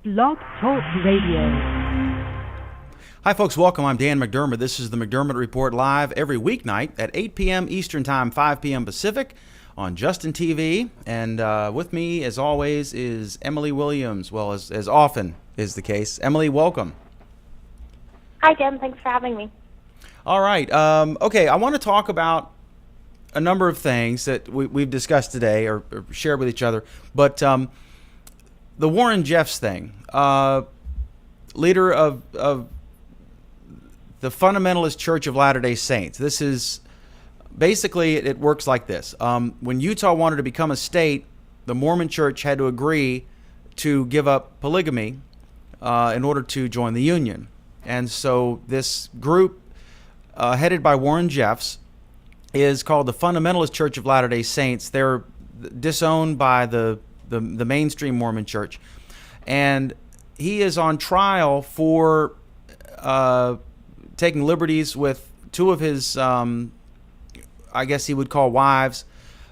Blog Talk Radio. Hi, folks. Welcome. I'm Dan McDermott. This is the McDermott Report live every weeknight at 8 p.m. Eastern Time, 5 p.m. Pacific on Justin TV. And with me, as always, is Emily Williams. Well, as often is the case. Emily, welcome. Hi, Dan. Thanks for having me. All right. Okay, I want to talk about a number of things that we've discussed today or shared with each other. But the Warren Jeffs thing, leader of the Fundamentalist Church of Latter-day Saints. This is basically, it works like this. When Utah wanted to become a state, the Mormon Church had to agree to give up polygamy in order to join the Union. And so this group, headed by Warren Jeffs, is called the Fundamentalist Church of Latter-day Saints. They're disowned by the mainstream Mormon Church. And he is on trial for taking liberties with two of his, I guess he would call wives,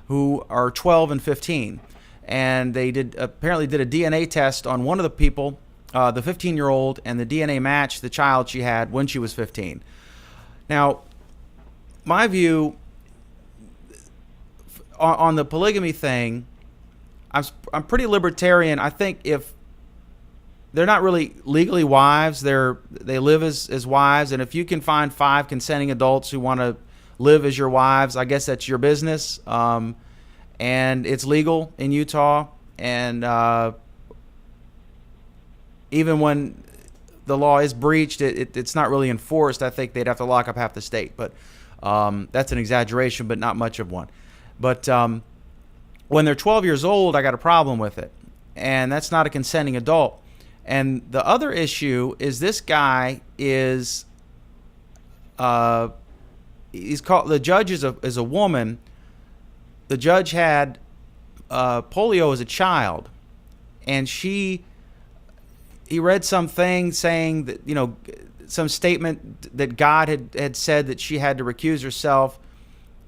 who are 12 and 15. And they apparently did a DNA test on one of the people, the 15-year-old, and the DNA matched the child she had when she was 15. Now, my view on the polygamy thing, I'm pretty libertarian. I think if they're not really legally wives, they live as wives, and if you can find 5 consenting adults who want to live as your wives, I guess that's your business. And it's legal in Utah, and even when the law is breached, it's not really enforced. I think they'd have to lock up half the state, but that's an exaggeration, but not much of one. But when they're 12 years old, I got a problem with it, and that's not a consenting adult. And the other issue is this guy is he's called, the judge is a woman. The judge had polio as a child, and he read something saying that, some statement that God had said that she had to recuse herself,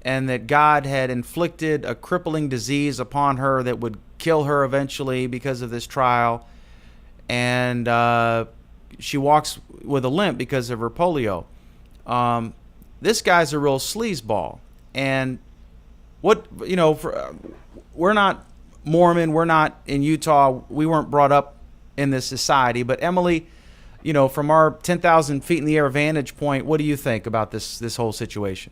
and that God had inflicted a crippling disease upon her that would kill her eventually because of this trial. And she walks with a limp because of her polio. This guy's a real sleazeball. And we're not Mormon, we're not in Utah, we weren't brought up in this society. But Emily, from our 10,000 feet in the air vantage point, what do you think about this whole situation?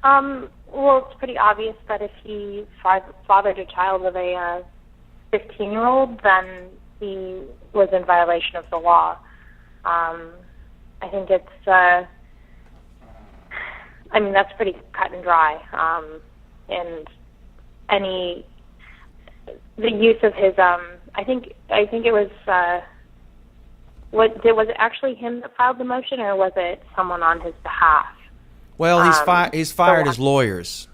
Well, it's pretty obvious that if he fathered a child with a 15-year-old, then he was in violation of the law. I think it's, that's pretty cut and dry. And the use of his, I think it was, was it actually him that filed the motion, or was it someone on his behalf? Well, he's fired his lawyers.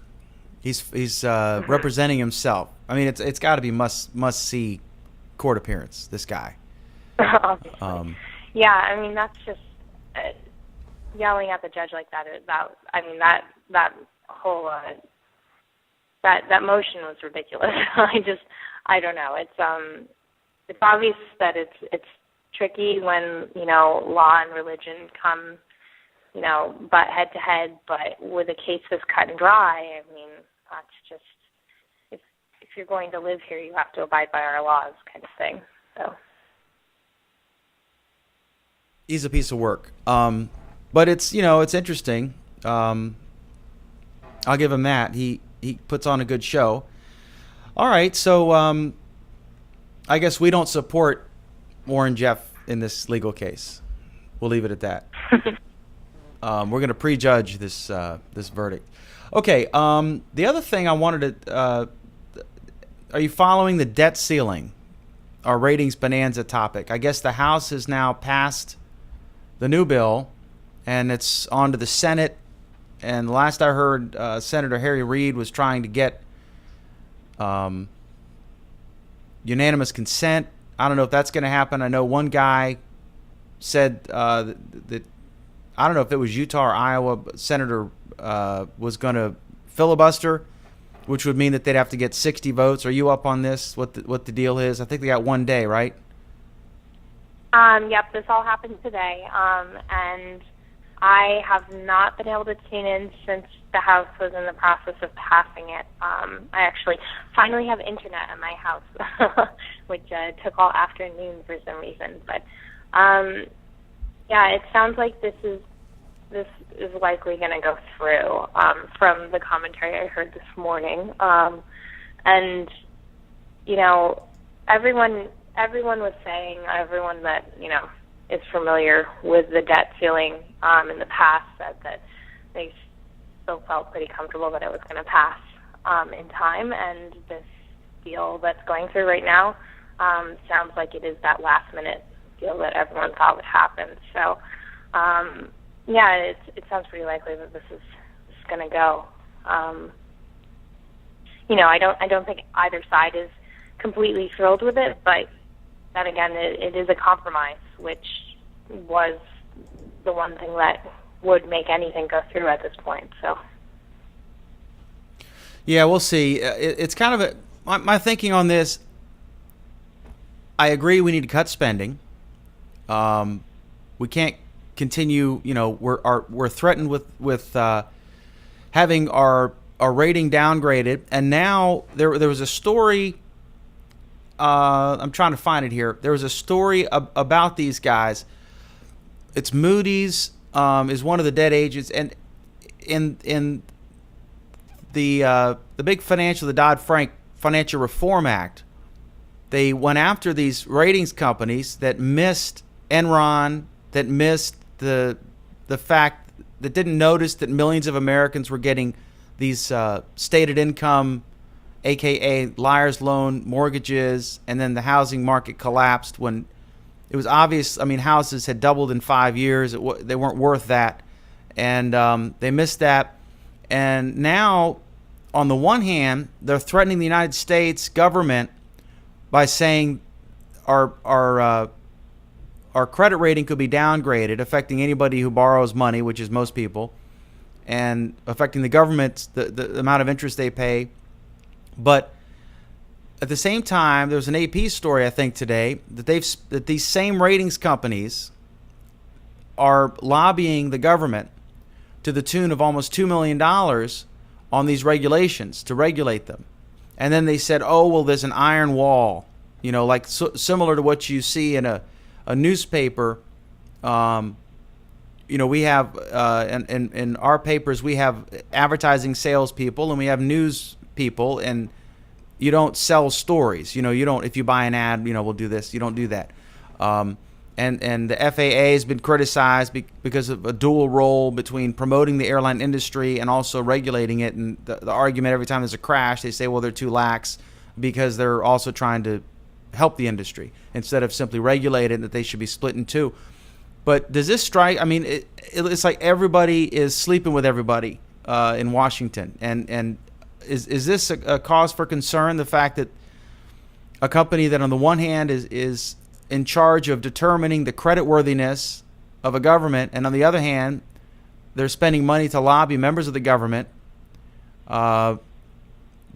He's representing himself. I mean, it's got to be must see court appearance. This guy. Obviously. That's just yelling at the judge like that. That whole that motion was ridiculous. I don't know. It's obvious that it's tricky when law and religion come butt head to head, but with a case that's cut and dry, that's just, if you're going to live here, you have to abide by our laws, kind of thing. So he's a piece of work. But it's interesting. I'll give him that. He puts on a good show. All right, so I guess we don't support Warren Jeff in this legal case. We'll leave it at that. We're going to prejudge this verdict. Okay. The other thing I wanted to, are you following the debt ceiling, our ratings bonanza topic? I guess the House has now passed the new bill, and it's on to the Senate. And last I heard, Senator Harry Reid was trying to get unanimous consent. I don't know if that's going to happen. I know one guy said that I don't know if it was Utah or Iowa, but Senator was going to filibuster which would mean that they'd have to get 60 votes. Are you up on this? What the deal is? I think they got one day, right? Yep, this all happened today, and I have not been able to tune in since the House was in the process of passing it. I actually finally have internet at my house, which took all afternoon for some reason. But yeah, it sounds like this is likely going to go through from the commentary I heard this morning. And you know, everyone was saying, everyone that is familiar with the debt ceiling in the past said that they still felt pretty comfortable that it was going to pass in time, and this deal that's going through right now sounds like it is that last-minute deal that everyone thought would happen. So, yeah, it sounds pretty likely that this is going to go. I don't think either side is completely thrilled with it, but then again, it is a compromise, which was the one thing that would make anything go through at this point. So, yeah, we'll see. It's kind of my thinking on this. I agree we need to cut spending. We can't continue. We're threatened with having our rating downgraded, and now there was a story. I'm trying to find it here. There was a story about these guys. It's Moody's is one of the debt agents, and in the big the Dodd-Frank Financial Reform Act, they went after these ratings companies that missed Enron, that missed the fact that didn't notice that millions of Americans were getting these stated income, aka liar's loan mortgages, and then the housing market collapsed when it was obvious. I mean, houses had doubled in 5 years. They weren't worth that, and they missed that. And now, on the one hand, they're threatening the United States government by saying our credit rating could be downgraded, affecting anybody who borrows money, which is most people, and affecting the government, the amount of interest they pay. But at the same time, there was an AP story, I think, today that these same ratings companies are lobbying the government to the tune of almost $2 million on these regulations to regulate them. And then they said, oh, well, there's an iron wall, like similar to what you see in a newspaper. We have in our papers, we have advertising salespeople and we have news people, and you don't sell stories. You don't, if you buy an ad, we'll do this. You don't do that. And the FAA has been criticized because of a dual role between promoting the airline industry and also regulating it. And the argument every time there's a crash, they say, well, they're too lax because they're also trying to help the industry instead of simply regulate it, that they should be split in two. But does this strike? I mean, it's like everybody is sleeping with everybody in Washington. And is this a cause for concern, the fact that a company that on the one hand is in charge of determining the creditworthiness of a government, and on the other hand, they're spending money to lobby members of the government to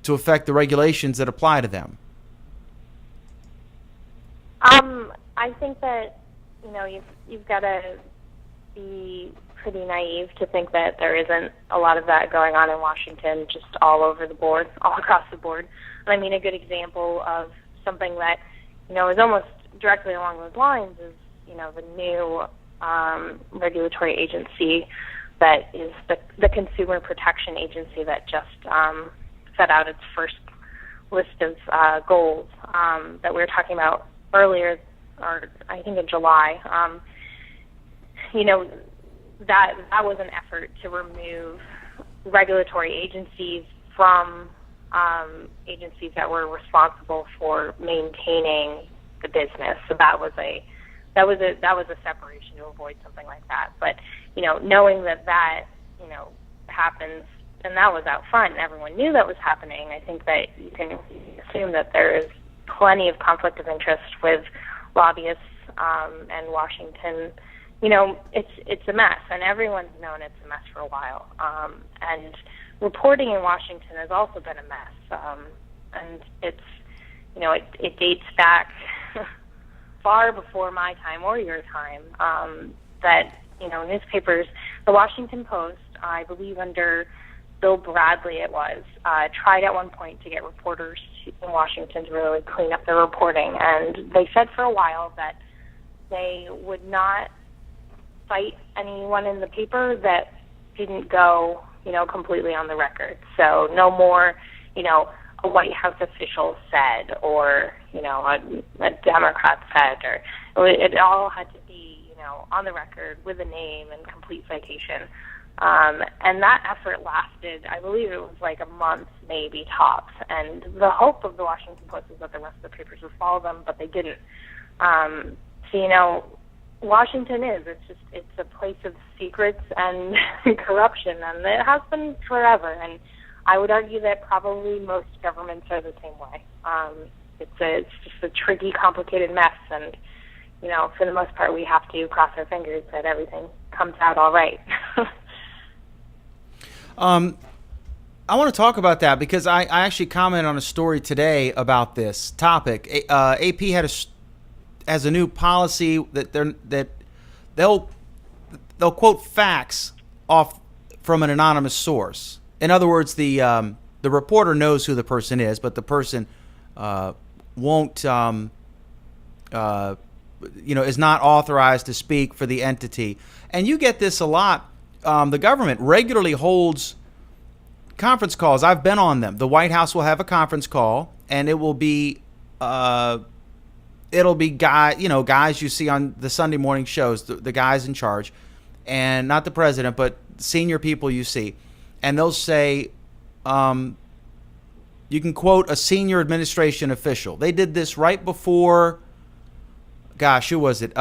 affect the regulations that apply to them? I think that you've got to be pretty naive to think that there isn't a lot of that going on in Washington, just all over the board, all across the board. I mean, a good example of something that is almost directly along those lines is the new regulatory agency that is the Consumer Protection Agency that just set out its first list of goals that we were talking about earlier, or I think in July. That was an effort to remove regulatory agencies from agencies that were responsible for maintaining the business. So that was a separation to avoid something like that. But knowing that happens, and that was out front, and everyone knew that was happening, I think that you can assume that there is plenty of conflict of interest with lobbyists and Washington. It's a mess, and everyone's known it's a mess for a while. And reporting in Washington has also been a mess, and it's, it dates back far before my time or your time, that, newspapers, the Washington Post, I believe under Bill Bradley it was, tried at one point to get reporters in Washington to really clean up their reporting, and they said for a while that they would not cite anyone in the paper that didn't go, completely on the record. So no more, a White House official said, or, a Democrat said, or it all had to be, on the record with a name and complete citation. And that effort lasted, I believe it was like a month, maybe tops. And the hope of the Washington Post was that the rest of the papers would follow them, but they didn't. So, Washington it's a place of secrets and corruption, and it has been forever. And I would argue that probably most governments are the same way. It's just a tricky, complicated mess, and for the most part, we have to cross our fingers that everything comes out all right. I want to talk about that because I actually commented on a story today about this topic. AP has a new policy that they'll quote facts off from an anonymous source. In other words, the reporter knows who the person is, but the person won't is not authorized to speak for the entity. And you get this a lot. The government regularly holds conference calls. I've been on them. The White House will have a conference call, and it will be guys you see on the Sunday morning shows, the guys in charge, and not the president, but senior people you see. And they'll say, you can quote a senior administration official. They did this right before, who was it?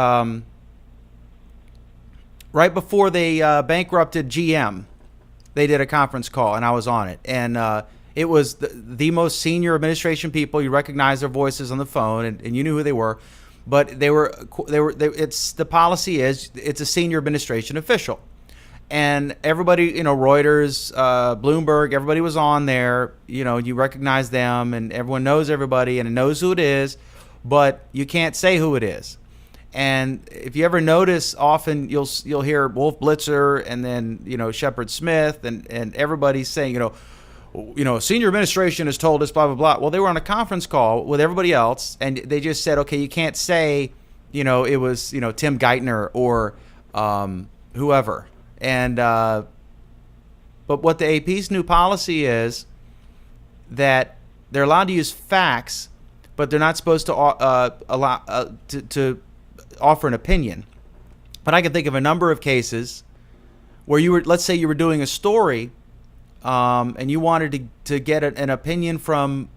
Right before they bankrupted GM, they did a conference call, and I was on it. And it was the most senior administration people. You recognize their voices on the phone, and you knew who they were. But it's the policy is it's a senior administration official, and everybody, Reuters, Bloomberg, everybody was on there. You recognize them, and everyone knows everybody, and it knows who it is, but you can't say who it is. And if you ever notice, often you'll hear Wolf Blitzer and then Shepard Smith and everybody's saying senior administration has told us blah blah blah. Well, they were on a conference call with everybody else, and they just said, okay, you can't say it was Tim Geithner or whoever. And but what the AP's new policy is that they're allowed to use facts, but they're not supposed to allow to offer an opinion. But I can think of a number of cases where let's say you were doing a story and you wanted to get an opinion from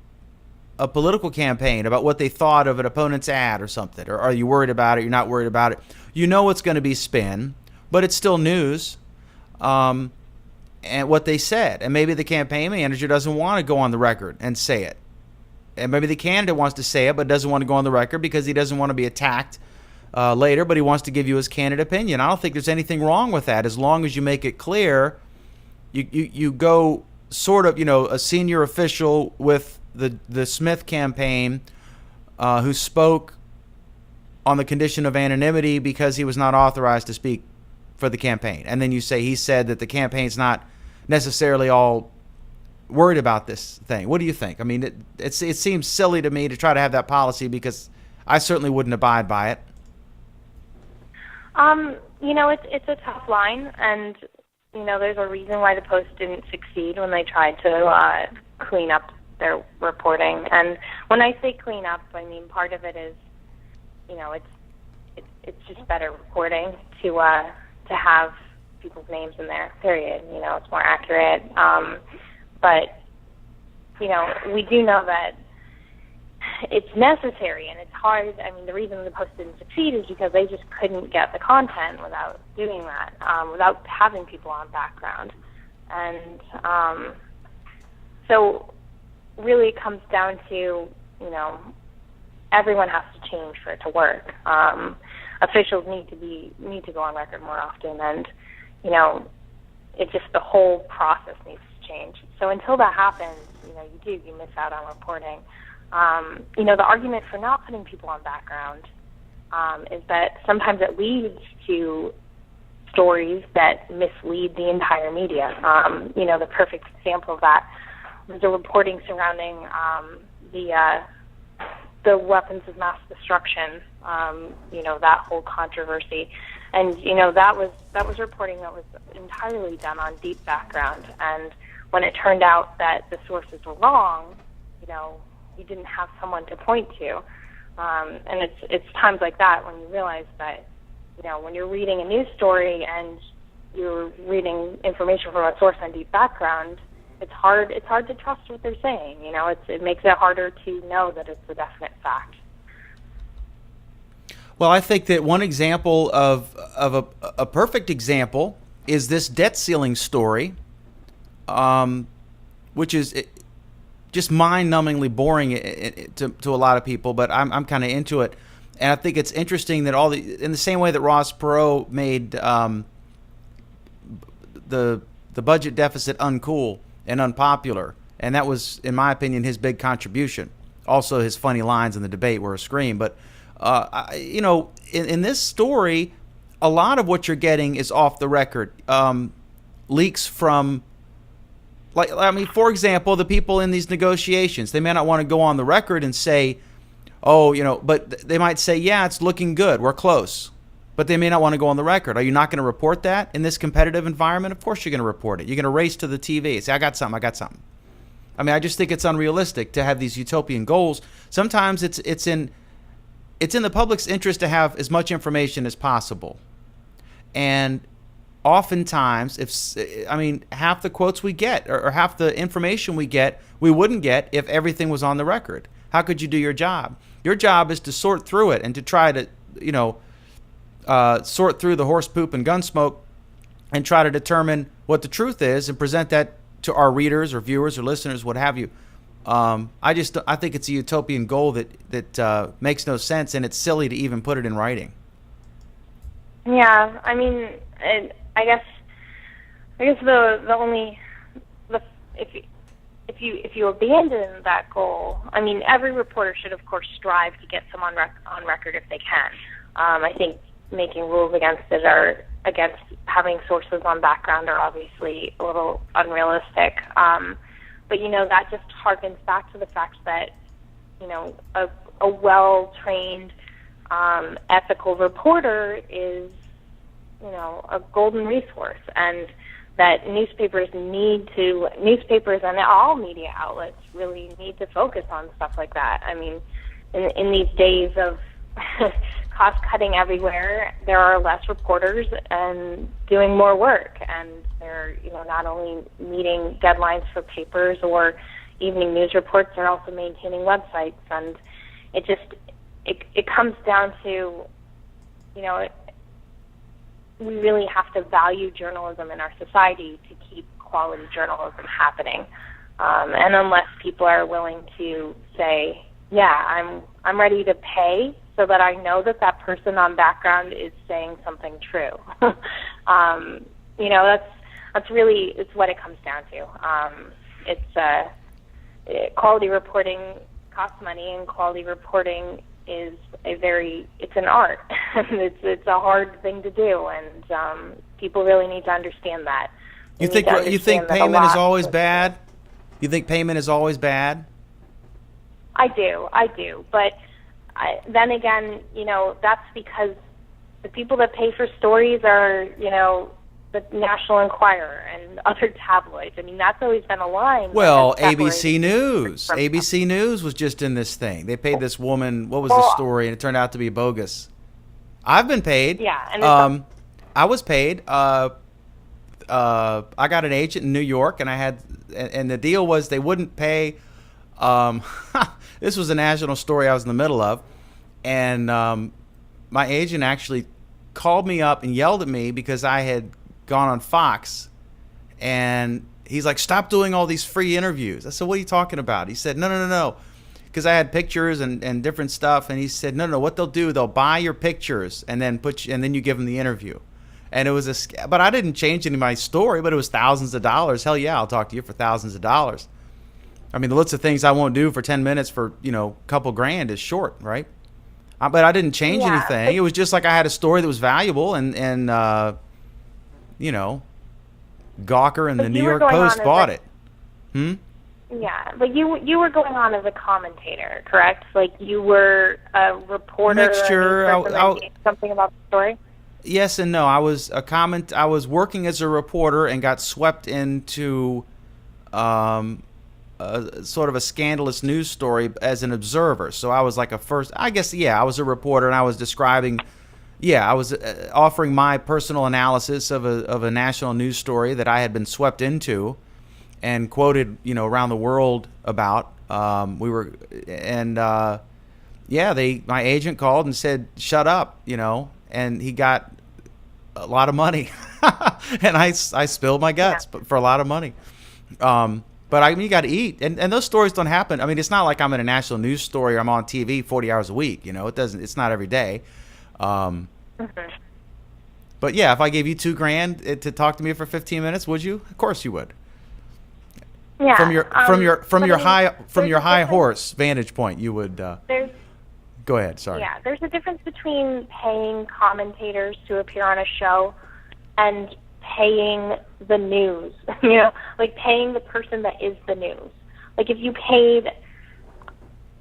a political campaign about what they thought of an opponent's ad or something. Or are you worried about it? You're not worried about it. It's going to be spin, but it's still news. And what they said. And maybe the campaign manager doesn't want to go on the record and say it. And maybe the candidate wants to say it but doesn't want to go on the record because he doesn't want to be attacked later, but he wants to give you his candid opinion. I don't think there's anything wrong with that as long as you make it clear. You go sort of, a senior official with the Smith campaign who spoke on the condition of anonymity because he was not authorized to speak for the campaign. And then you say he said that the campaign's not necessarily all worried about this thing. What do you think? I mean, it seems silly to me to try to have that policy because I certainly wouldn't abide by it. It's a tough line, and there's a reason why the Post didn't succeed when they tried to clean up their reporting. And when I say clean up, I mean part of it is, it's just better reporting to have people's names in there. Period. It's more accurate. But we do know that it's necessary and it's hard. I mean, the reason the Post didn't succeed is because they just couldn't get the content without doing that, without having people on background. And so really it comes down to, everyone has to change for it to work. Officials need to go on record more often, and, it's just the whole process needs to change. So until that happens, you miss out on reporting. The argument for not putting people on background is that sometimes it leads to stories that mislead the entire media. The perfect example of that was the reporting surrounding the weapons of mass destruction, that whole controversy. And, that was reporting that was entirely done on deep background. And when it turned out that the sources were wrong, you didn't have someone to point to. And it's times like that when you realize that, when you're reading a news story and you're reading information from a source on deep background, it's hard to trust what they're saying. It makes it harder to know that it's a definite fact. Well, I think that one example of a perfect example is this debt ceiling story, which is just mind-numbingly boring to a lot of people, but I'm kind of into it. And I think it's interesting that in the same way that Ross Perot made the budget deficit uncool and unpopular, and that was, in my opinion, his big contribution. Also, his funny lines in the debate were a scream. But in this story, a lot of what you're getting is off the record, leaks from. For example, the people in these negotiations, they may not want to go on the record and say, but they might say, yeah, it's looking good, we're close. But they may not want to go on the record. Are you not going to report that in this competitive environment? Of course you're going to report it. You're going to race to the TV, say, I got something. I just think it's unrealistic to have these utopian goals. Sometimes it's in the public's interest to have as much information as possible. And oftentimes, half the quotes we get or half the information we get, we wouldn't get if everything was on the record. How could you do your job? Your job is to sort through it and to try to, sort through the horse poop and gun smoke and try to determine what the truth is and present that to our readers or viewers or listeners, what have you. I think it's a utopian goal that makes no sense, and it's silly to even put it in writing. Yeah, I guess if you abandon that goal, every reporter should of course strive to get someone on record if they can. I think making rules against it or against having sources on background are obviously a little unrealistic. But that just harkens back to the fact that a well-trained ethical reporter is a golden resource, and that newspapers and all media outlets really need to focus on stuff like that. In these days of cost cutting everywhere, there are less reporters and doing more work, and they're not only meeting deadlines for papers or evening news reports, they're also maintaining websites, and it comes down to we really have to value journalism in our society to keep quality journalism happening. And unless people are willing to say, yeah, I'm ready to pay so that I know that person on background is saying something true. It's what it comes down to. Quality reporting costs money, and quality reporting is it's an art. it's a hard thing to do, and people really need to understand that. You think payment is always bad? You think payment is always bad? I do. But then again, that's because the people that pay for stories are, the National Enquirer and other tabloids. That's always been a line. Well, ABC News. ABC News was just in this thing. They paid this woman, what was the story? And it turned out to be bogus. I've been paid. Yeah. And I was paid. I got an agent in New York, and the deal was they wouldn't pay. This was a national story I was in the middle of, and my agent actually called me up and yelled at me because I had gone on Fox, and he's like, stop doing all these free interviews. I said, what are you talking about? He said, no, because I had pictures and different stuff, and he said, no, what they'll do, they'll buy your pictures and then and then you give them the interview. And it was but I didn't change any of my story, but it was thousands of dollars. Hell yeah, I'll talk to you for thousands of dollars. I mean, the list of things I won't do for 10 minutes for, a couple grand is short, right? But I didn't change anything. It was just like I had a story that was valuable, and Gawker and the New York Post bought it. Yeah, but you were going on as a commentator, correct? Like you were a reporter. Mixture. Something about the story. Yes and no. I was I was working as a reporter and got swept into sort of a scandalous news story as an observer. So I was like I was a reporter, and I was describing. Yeah, I was offering my personal analysis of a national news story that I had been swept into and quoted, around the world about. My agent called and said, "Shut up," and he got a lot of money, and I spilled my guts, but for a lot of money. But you got to eat, and those stories don't happen. I mean, it's not like I'm in a national news story or I'm on TV 40 hours a week. It's not every day. But yeah, if I gave you $2,000 to talk to me for 15 minutes, would you? Of course you would. Yeah. From your high horse vantage point, you would. Go ahead. Sorry. Yeah, there's a difference between paying commentators to appear on a show and paying the news. Like paying the person that is the news. Like if you paid,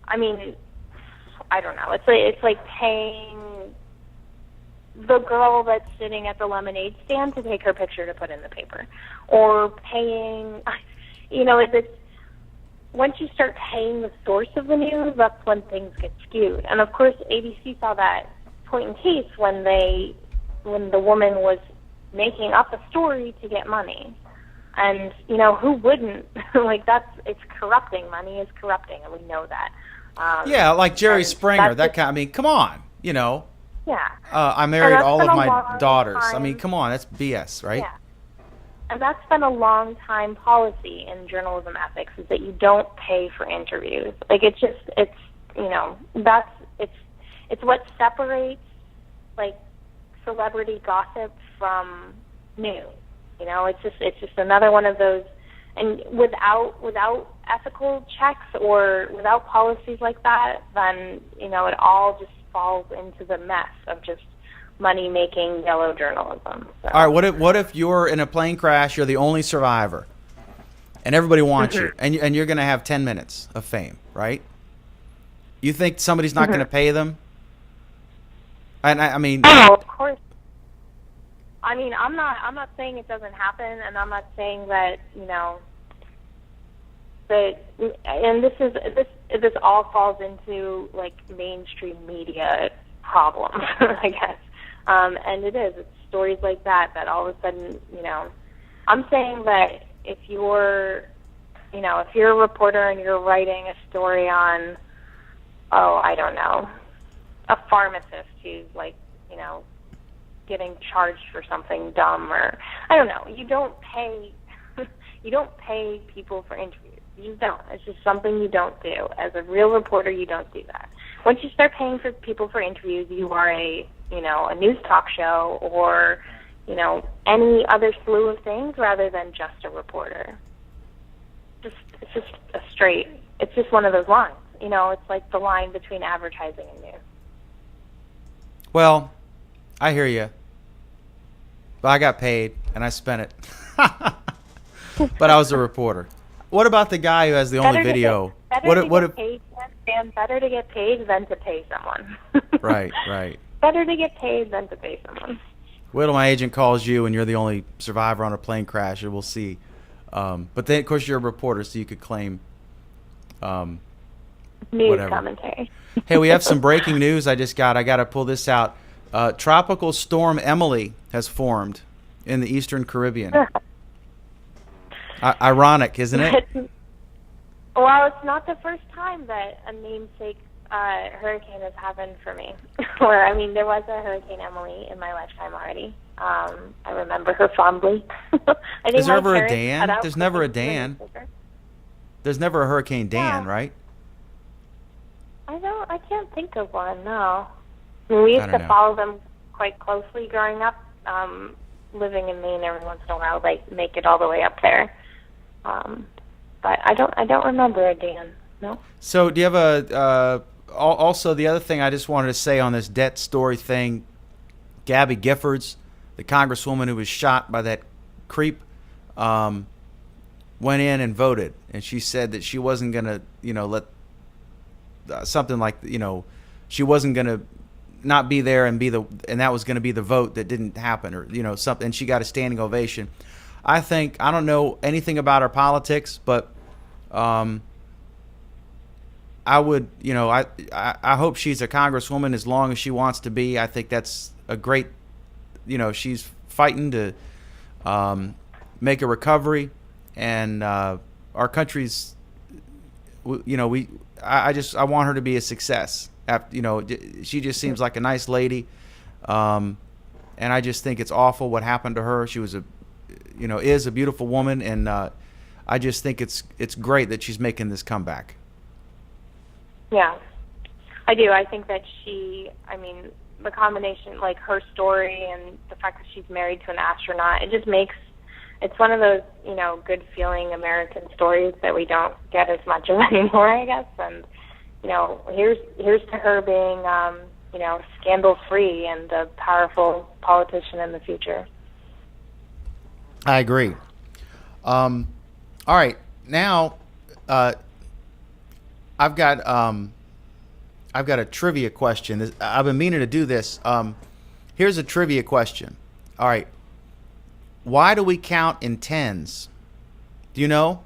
I don't know. It's like paying the girl that's sitting at the lemonade stand to take her picture to put in the paper, or paying, once you start paying the source of the news, that's when things get skewed. And of course, ABC saw that point in case when the woman was making up a story to get money. And, who wouldn't? It's corrupting. Money is corrupting, and we know that. Like Jerry Springer, that kind. Come on, Yeah. I married all of my daughters. Come on, that's BS, right? Yeah. And that's been a long time policy in journalism ethics, is that you don't pay for interviews. Like it's what separates like celebrity gossip from news. It's just another one of those. And without ethical checks or without policies like that, then it all just falls into the mess of just money-making yellow journalism. So. All right, what if you're in a plane crash, you're the only survivor, and everybody wants you, and you're going to have 10 minutes of fame, right? You think somebody's not going to pay them? And Oh, of course. I'm not saying it doesn't happen, and I'm not saying that and this all falls into like mainstream media problems, I guess. And it's stories like that all of a sudden, I'm saying that if you're a reporter and you're writing a story on, I don't know, a pharmacist who's like, getting charged for something dumb, or I don't know, you don't pay people for interviews. You just don't. It's just something you don't do. As a real reporter, you don't do that. Once you start paying for people for interviews, you are a news talk show or, any other slew of things rather than just a reporter. It's just one of those lines. It's like the line between advertising and news. Well, I hear you. But I got paid and I spent it. But I was a reporter. What about the guy who has the only video? Better to get paid than to pay someone. Right. Better to get paid than to pay someone. Wait till my agent calls you and you're the only survivor on a plane crash, and we'll see. But then, of course, you're a reporter, so you could claim news whatever. Commentary. Hey, we have some breaking news. I got to pull this out. Tropical Storm Emily has formed in the Eastern Caribbean. Ironic, isn't it? Well, it's not the first time that a namesake hurricane has happened for me. There was a Hurricane Emily in my lifetime already. I remember her fondly. Is there ever a Dan? There's never a Dan. There's never a Hurricane Dan, right? I can't think of one, no. We used to follow them quite closely growing up. living in Maine every once in a while, like make it all the way up there. But I don't remember a Dan. No. So do you have also the other thing I just wanted to say on this debt story thing, Gabby Giffords, the congresswoman who was shot by that creep, went in and voted, and she said that she wasn't going to, let something like, she wasn't going to not be there and that was going to be the vote that didn't happen, or, something. And she got a standing ovation. I don't know anything about her politics, but I would, I hope she's a congresswoman as long as she wants to be. I think that's a great, she's fighting to make a recovery, and our country's, I want her to be a success. She just seems like a nice lady, and I just think it's awful what happened to her. She was is a beautiful woman, and I just think it's great that she's making this comeback. Yeah, I do. I think that the combination, like her story and the fact that she's married to an astronaut, it's one of those, good feeling American stories that we don't get as much of anymore, I guess. And, here's to her being, scandal free and a powerful politician in the future. I agree. All right, now, I've got a trivia question. I've been meaning to do this. Here's a trivia question. All right. Why do we count in tens? Do you know?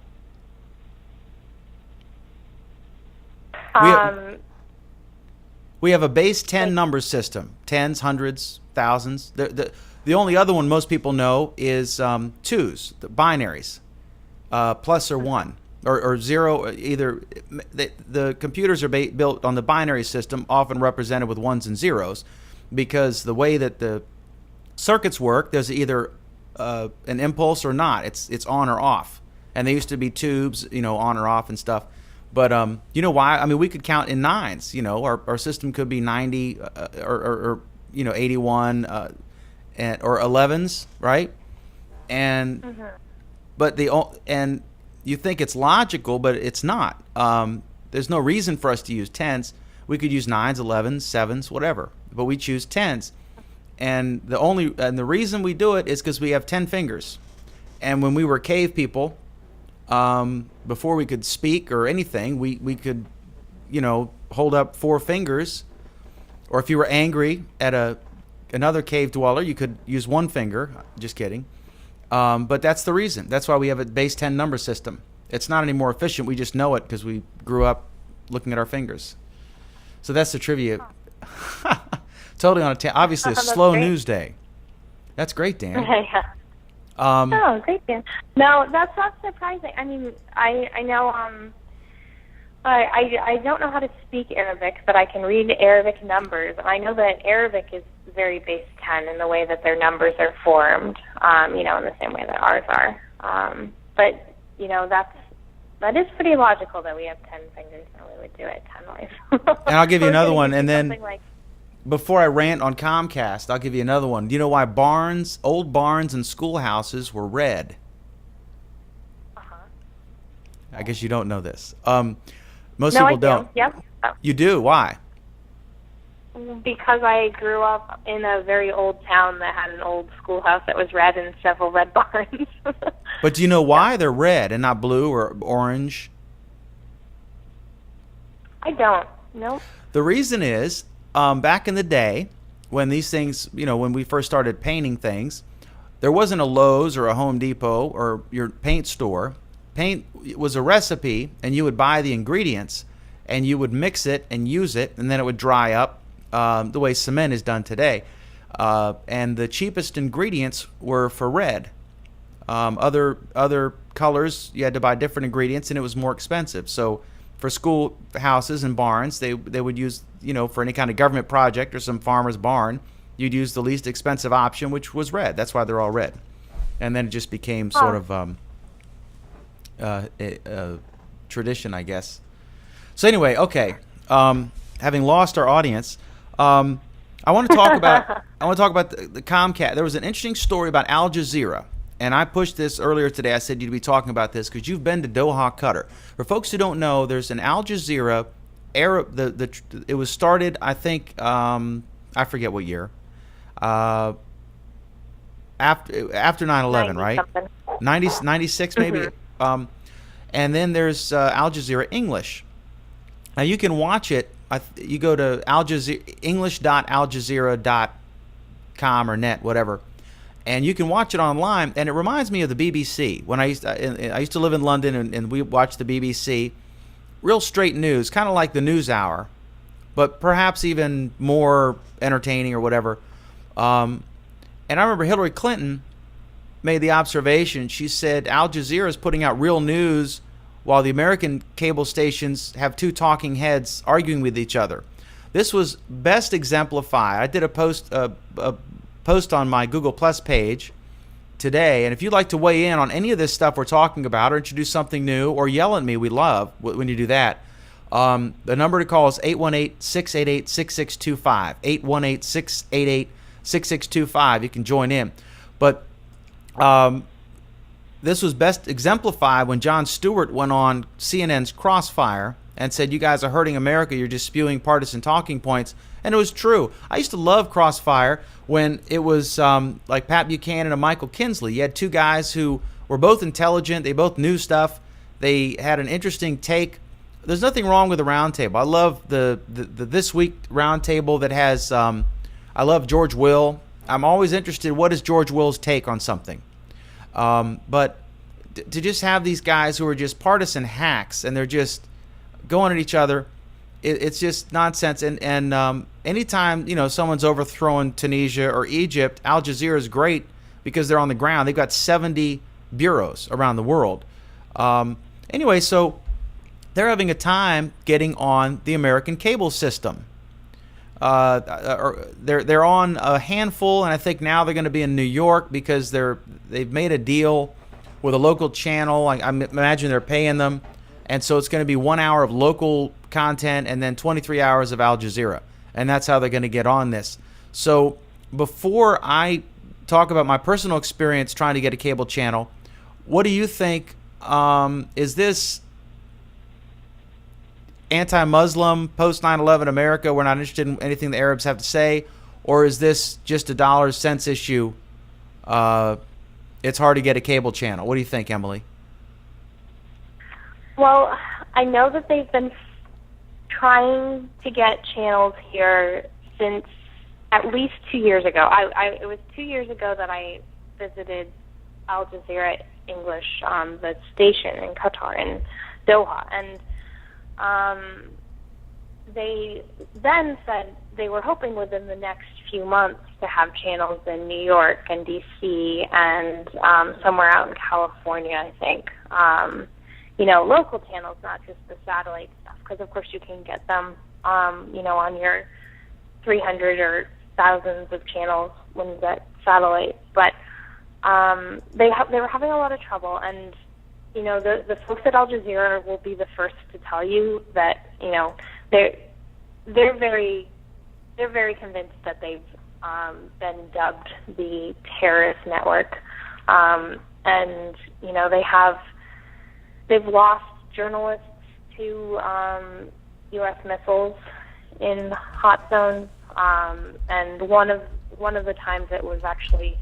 We have a base 10 number system. Tens, hundreds, thousands. The only other one most people know is twos, the binaries, plus or one. Or zero, either the computers are built on the binary system, often represented with ones and zeros, because the way that the circuits work, there's either an impulse or not. It's on or off, and they used to be tubes, on or off and stuff. But you know why? I mean, we could count in nines. Our system could be 90 or 81 or 11s, right? And but you think it's logical, but it's not. There's no reason for us to use tens. We could use 9s, 11s, 7s, whatever. But we choose tens. And the reason we do it is because we have 10 fingers. And when we were cave people, before we could speak or anything, we could, hold up 4 fingers. Or if you were angry at another cave dweller, you could use 1 finger. Just kidding. But that's the reason. That's why we have a base 10 number system. It's not any more efficient. We just know it because we grew up looking at our fingers. So that's the trivia. Totally on obviously a slow news day. That's great, Dan. Yeah. Great, Dan. No, that's not surprising. I mean, I know. I don't know how to speak Arabic, but I can read Arabic numbers, and I know that Arabic is very base 10 in the way that their numbers are formed, in the same way that ours are. But, that is pretty logical that we have 10 fingers and we would do it 10 ways. And I'll give you another one, and then like, before I rant on Comcast, I'll give you another one. Do you know why old barns and schoolhouses were red? I guess you don't know this. Most people don't. Yep. You do? Why? Because I grew up in a very old town that had an old schoolhouse that was red and several red barns. But do you know why they're red and not blue or orange? I don't. No. The reason is, back in the day, when these things, when we first started painting things, there wasn't a Lowe's or a Home Depot or your paint store. Paint was a recipe, and you would buy the ingredients, and you would mix it and use it, and then it would dry up the way cement is done today. And the cheapest ingredients were for red. Other colors, you had to buy different ingredients, and it was more expensive. So for schoolhouses and barns, they would use, for any kind of government project or some farmer's barn, you'd use the least expensive option, which was red. That's why they're all red. And then it just became sort of a tradition, I guess. So anyway, okay. Having lost our audience, I I want to talk about the Comcast. There was an interesting story about Al Jazeera, and I pushed this earlier today. I said you'd be talking about this because you've been to Doha, Qatar. For folks who don't know, there's an Al Jazeera Arab. It was started, I think, I forget what year. After 9/11, right? 96 maybe. And then there's Al Jazeera English. Now you can watch it. You go to english.aljazeera.com or net, whatever, and you can watch it online. And it reminds me of the BBC. When I used to live in London, and we watched the BBC. Real straight news, kind of like the News Hour, but perhaps even more entertaining or whatever. And I remember Hillary Clinton made the observation. She said Al Jazeera is putting out real news while the American cable stations have two talking heads arguing with each other. This was best exemplified. I did a post on my Google Plus page today, and if you'd like to weigh in on any of this stuff we're talking about, or introduce something new, or yell at me, we love when you do that. The number to call is 818-688-6625. 818-688-6625. You can join in. But this was best exemplified when Jon Stewart went on CNN's Crossfire and said, you guys are hurting America, you're just spewing partisan talking points. And it was true. I used to love Crossfire when it was like Pat Buchanan and Michael Kinsley. You had two guys who were both intelligent. They both knew stuff. They had an interesting take. There's nothing wrong with the roundtable. I love the This Week roundtable that has, I love George Will. I'm always interested, what is George Will's take on something? But to just have these guys who are just partisan hacks and they're just going at each other, it's just nonsense. And anytime someone's overthrowing Tunisia or Egypt, Al Jazeera is great because they're on the ground. They've got 70 bureaus around the world. Anyway, so they're having a time getting on the American cable system. They're on a handful, and I think now they're going to be in New York because they've made a deal with a local channel. I imagine they're paying them, and so it's going to be 1 hour of local content and then 23 hours of Al Jazeera, and that's how they're going to get on this. So before I talk about my personal experience trying to get a cable channel, what do you think? Is this anti-Muslim, post-9/11 America, we're not interested in anything the Arabs have to say, or is this just a dollars cents issue? It's hard to get a cable channel. What do you think, Emily? Well, I know that they've been trying to get channels here since at least 2 years ago. It was 2 years ago that I visited Al Jazeera English, the station in Qatar, in Doha, and they then said they were hoping within the next few months to have channels in New York and D.C. and somewhere out in California, I think. Local channels, not just the satellite stuff, because of course you can get them, on your 300 or thousands of channels when you get satellite. But they were having a lot of trouble, and the folks at Al Jazeera will be the first to tell you that they're very convinced that they've been dubbed the terrorist network, and they've lost journalists to U.S. missiles in hot zones, and one of the times it was actually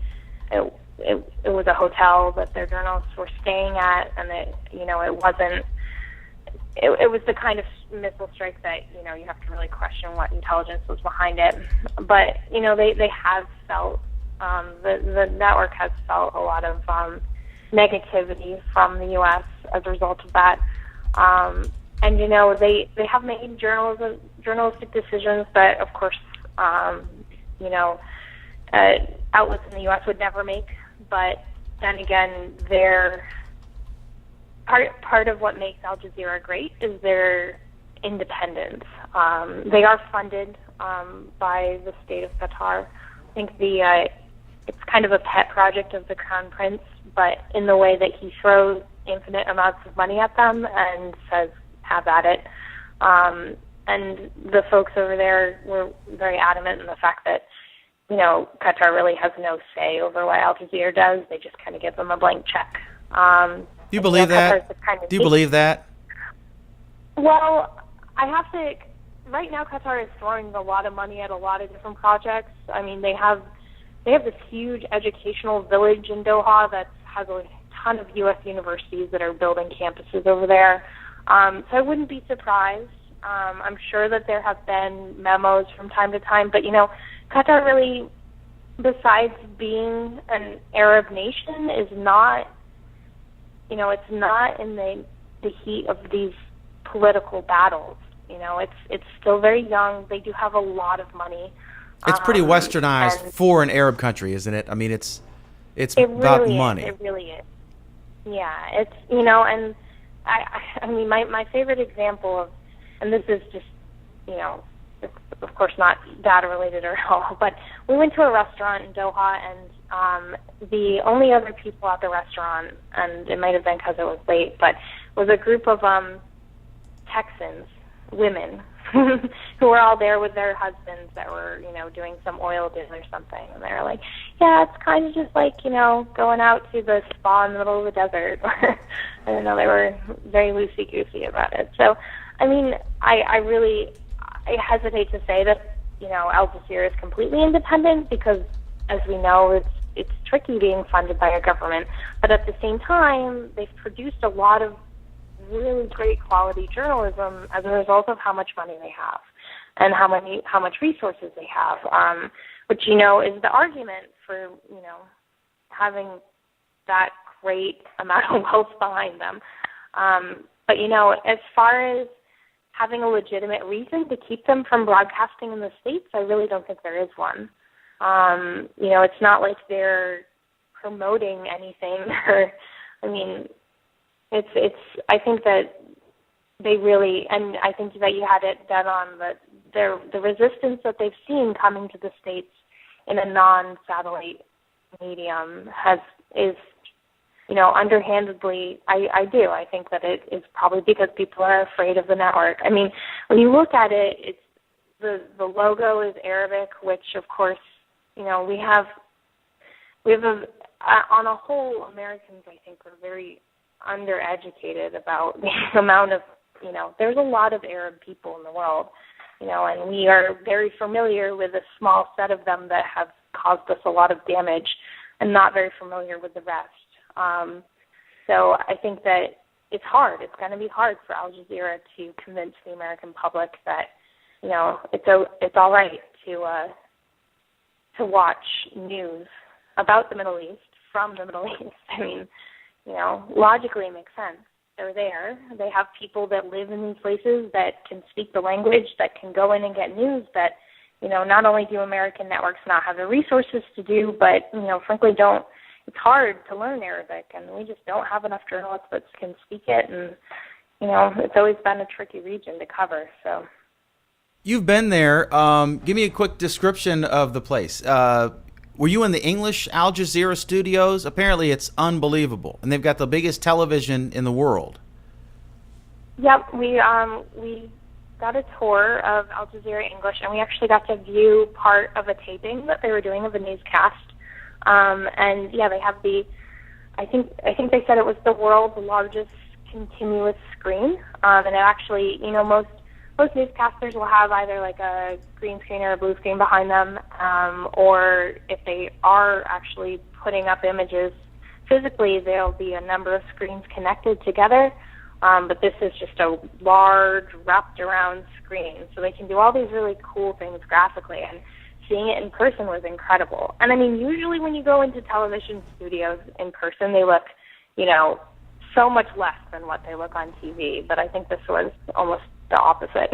it was a hotel that their journalists were staying at, and it was the kind of missile strike that you have to really question what intelligence was behind it. But they have felt the network has felt a lot of negativity from the U.S. as a result of that, and they have made journalistic decisions that of course outlets in the U.S. would never make. But then again, they're part of what makes Al Jazeera great is their independence. They are funded by the state of Qatar. I think it's kind of a pet project of the Crown Prince, but in the way that he throws infinite amounts of money at them and says, have at it. and the folks over there were very adamant in the fact that, Qatar really has no say over what Al Jazeera does. They just kind of give them a blank check. Do you believe that? Do you believe that? Well, I have to. Right now, Qatar is throwing a lot of money at a lot of different projects. I mean, they have this huge educational village in Doha that has a ton of U.S. universities that are building campuses over there. So I wouldn't be surprised. I'm sure that there have been memos from time to time, but Qatar really, besides being an Arab nation, is not. It's not in the heat of these political battles. It's still very young. They do have a lot of money. It's pretty westernized for an Arab country, isn't it? I mean, it's about really money. It really is. Yeah, it's and I mean, my favorite example of, and this is just it's of course not data related at all, but we went to a restaurant in Doha, and the only other people at the restaurant, and it might have been because it was late, but was a group of Texans, women, who were all there with their husbands that were, doing some oil deal or something. And they were like, yeah, it's kind of just like, going out to the spa in the middle of the desert. I don't know, they were very loosey-goosey about it. So, I mean, I hesitate to say that, Al Jazeera is completely independent because, as we know, it's tricky being funded by a government. But at the same time, they've produced a lot of really great quality journalism as a result of how much money they have and how much resources they have, which is the argument for having that great amount of wealth behind them. But as far as having a legitimate reason to keep them from broadcasting in the States, I really don't think there is one. It's not like they're promoting anything or, I mean, It's. I think that they really, and I think that you had it dead on, that the resistance that they've seen coming to the States in a non-satellite medium is underhandedly. I do. I think that it is probably because people are afraid of the network. I mean, when you look at it, it's the logo is Arabic, which of course we have on a whole, Americans I think are very undereducated about the amount of, there's a lot of Arab people in the world, and we are very familiar with a small set of them that have caused us a lot of damage and not very familiar with the rest. So I think that it's hard. It's going to be hard for Al Jazeera to convince the American public that, it's all right to watch news about the Middle East from the Middle East. I mean, logically it makes sense. They're there. They have people that live in these places that can speak the language, that can go in and get news that, not only do American networks not have the resources to do, but, frankly it's hard to learn Arabic, and we just don't have enough journalists that can speak it, and, it's always been a tricky region to cover, so. You've been there. Give me a quick description of the place. Were you in the English Al Jazeera studios? Apparently it's unbelievable, and they've got the biggest television in the world. Yep, we got a tour of Al Jazeera English, and we actually got to view part of a taping that they were doing of a newscast. And yeah, they have I think they said it was the world's largest continuous screen, and it actually, most newscasters will have either like a green screen or a blue screen behind them, or if they are actually putting up images physically, there'll be a number of screens connected together, but this is just a large wrapped around screen, so they can do all these really cool things graphically, and seeing it in person was incredible. And I mean, usually when you go into television studios in person, they look, so much less than what they look on TV, but I think this was almost the opposite.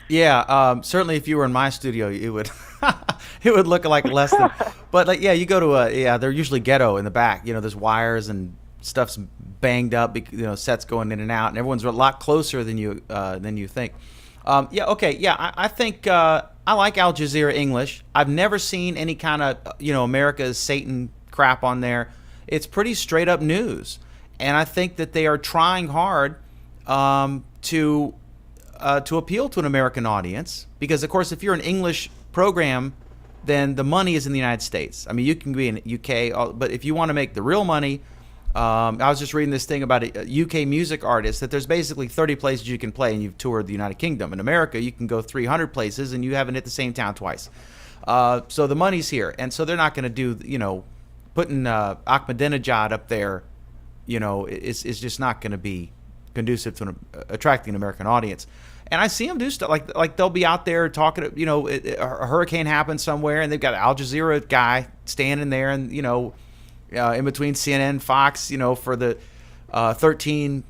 Yeah, certainly if you were in my studio, it would it would look like less than. But like, you go to they're usually ghetto in the back. There's wires and stuff's banged up. Sets going in and out, and everyone's a lot closer than you think. I think I like Al Jazeera English. I've never seen any kind of America's Satan crap on there. It's pretty straight up news, and I think that they are trying hard to to appeal to an American audience, because of course if you're an English program, then the money is in the United States. I mean, you can be in UK, but if you want to make the real money, I was just reading this thing about a UK music artist, that there's basically 30 places you can play, and you've toured the United Kingdom. In America, you can go 300 places and you haven't hit the same town twice. So the money's here, and so they're not going to do, putting Ahmadinejad up there, is just not going to be conducive to attracting an American audience. And I see them do stuff like they'll be out there talking. A hurricane happens somewhere, and they've got an Al Jazeera guy standing there, and in between CNN, Fox, for the 13,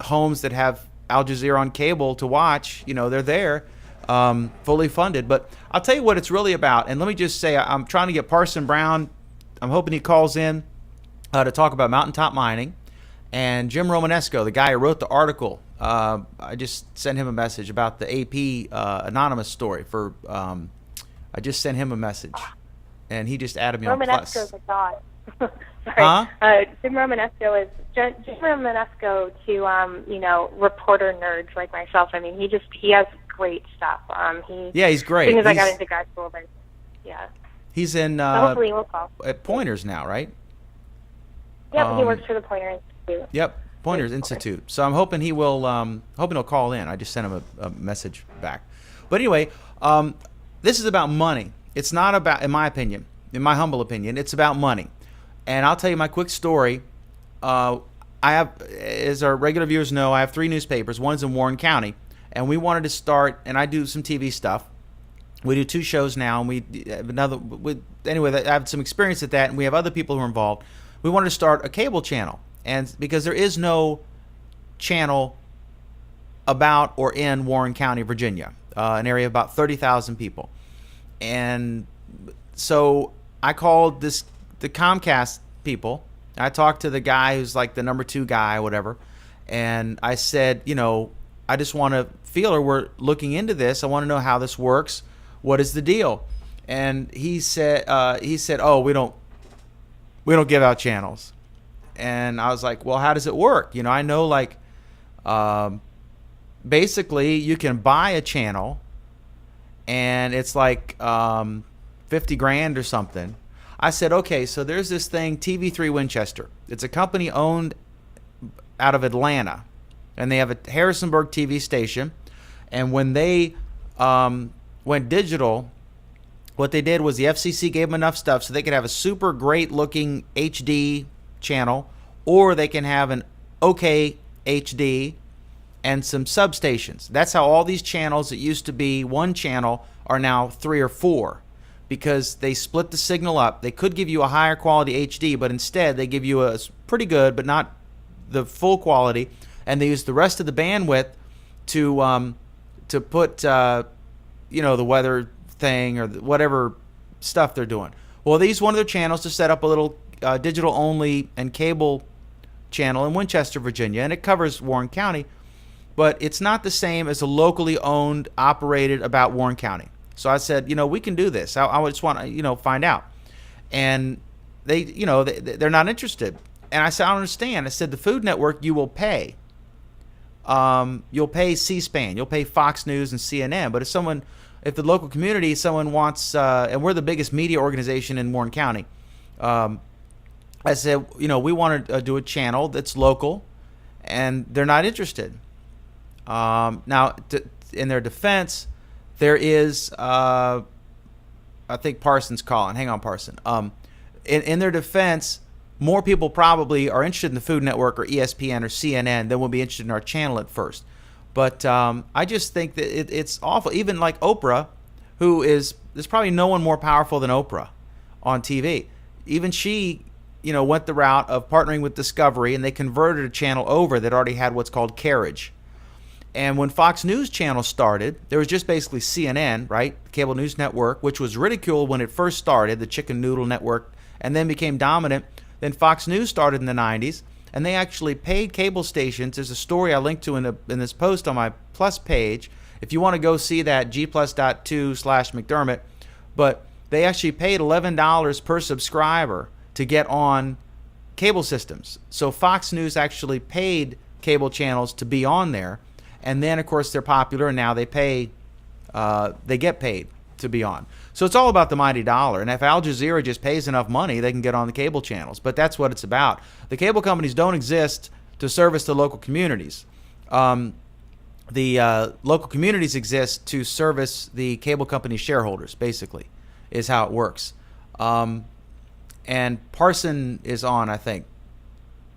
homes that have Al Jazeera on cable to watch. They're there, fully funded. But I'll tell you what it's really about. And let me just say, I'm trying to get Parson Brown. I'm hoping he calls in to talk about mountaintop mining. And Jim Romanesco, the guy who wrote the article, I just sent him a message about the AP anonymous story. I just sent him a message, and he just added me on Plus. Romanesco's a god. Sorry. Huh? Jim Romanesco to reporter nerds like myself. I mean, he has great stuff. He's great. As soon as I got into grad school, yeah. He's in hopefully we'll call. At Pointers now, right? Yep, he works for the Pointer Institute. Yep, Pointers Institute. So I'm hoping he will. Hoping he'll call in. I just sent him a message back. But anyway, this is about money. It's not about, in my opinion, in my humble opinion, it's about money. And I'll tell you my quick story. I have, as our regular viewers know, I have 3 newspapers. One's in Warren County, and we wanted to start. And I do some TV stuff. We do 2 shows now, and we have another. Anyway, I have some experience at that, and we have other people who are involved. We wanted to start a cable channel, and because there is no channel about or in Warren County, Virginia, an area of about 30,000 people. And so I called the Comcast people. I talked to the guy who's like the number 2 guy, whatever, and I said, I just want to feel, or we're looking into this. I want to know how this works. What is the deal? And he said, oh, we don't give out channels. And I was like, well, how does it work? I know, basically you can buy a channel, and it's like $50,000 or something. I said, okay, so there's this thing, TV3 Winchester. It's a company owned out of Atlanta, and they have a Harrisonburg TV station. And when they went digital, what they did was the FCC gave them enough stuff so they could have a super great looking HD channel, or they can have an okay HD and some substations. That's how all these channels that used to be one channel are now 3 or 4, because they split the signal up. They could give you a higher quality HD, but instead they give you a pretty good, but not the full quality, and they use the rest of the bandwidth to put the weather thing or whatever stuff they're doing. Well, they use one of their channels to set up a little digital only and cable channel in Winchester, Virginia, and it covers Warren County, but it's not the same as a locally owned, operated about Warren County. So I said, we can do this. I just want to, find out. And they're not interested. And I said, I don't understand. I said, the Food Network, you will pay. You'll pay C-SPAN, you'll pay Fox News and CNN. But if the local community, someone wants, and we're the biggest media organization in Warren County, I said, we want to do a channel that's local, and they're not interested. Now, in their defense, there is, I think Parson's calling. Hang on, Parson. In their defense, more people probably are interested in the Food Network or ESPN or CNN than will be interested in our channel at first. But I just think that it's awful. Even like Oprah, there's probably no one more powerful than Oprah on TV. Even she, went the route of partnering with Discovery, and they converted a channel over that already had what's called carriage. And when Fox News Channel started, there was just basically CNN, right? The Cable News Network, which was ridiculed when it first started, the chicken noodle network, and then became dominant. Then Fox News started in the 90s, and they actually paid cable stations. There's a story I linked to in this post on my Plus page. If you want to go see that, gplus.2/McDermott. But they actually paid $11 per subscriber to get on cable systems. So Fox News actually paid cable channels to be on there. and then of course they're popular, and now they get paid to be on. So it's all about the mighty dollar. And if Al Jazeera just pays enough money, they can get on the cable channels. But that's what it's about. The cable companies don't exist to service the local communities. The local communities exist to service the cable company shareholders, basically, is how it works. And Parson is on, I think.